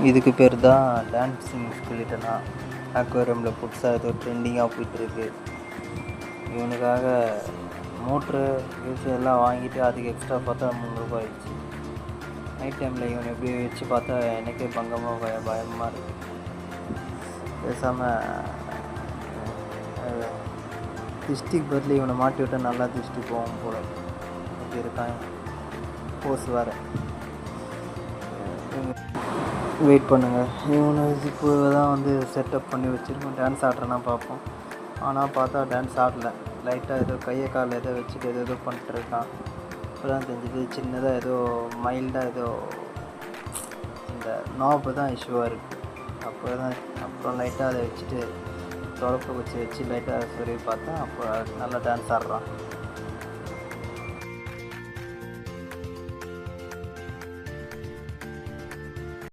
இதுக்கு பேர் தான் டான்ஸிங் ஸ்கெலிட்டனா. அக்வேரியமில் புதுசாக ஏதோ ட்ரெண்டிங்காக போயிட்டுருக்கு. இவனுக்காக மோட்ரு யூஸ் எல்லாம் வாங்கிட்டு அதுக்கு எக்ஸ்ட்ரா பார்த்தா 300 ரூபாய் ஆயிடுச்சு. நைட் டைமில் இவனை எப்படி வச்சு பார்த்தா எனக்கே பயமாக இருக்குது. பேசாமல் டிஸ்ட்ரிக் பதில் இவனை மாட்டி விட்டால் நல்லா டிஸ்ட்ரிக் போகும் போல. இப்படி இருக்கான் போஸ் வேறு. வெயிட் பண்ணுங்கள், இவனை இப்போ தான் வந்து செட்டப் பண்ணி வச்சுருக்கோம். டான்ஸ் ஆடுறேன்னா பார்ப்போம். ஆனால் பார்த்தா டான்ஸ் ஆடலை. லைட்டாக ஏதோ கையை காலில் ஏதோ வச்சுட்டு ஏதோ பண்ணிட்டுருக்கான். இப்போ தான் தெரிஞ்சது சின்னதாக ஏதோ மைல்டாக ஏதோ இந்த நாப்பு தான் இஷ்யூவாக இருக்குது. அப்புறம் லைட்டாக அதை வச்சுட்டு தொடப்ப வச்சு லைட்டாக சொல்லி பார்த்தா அப்போ நல்லா டான்ஸ் ஆடுறான்.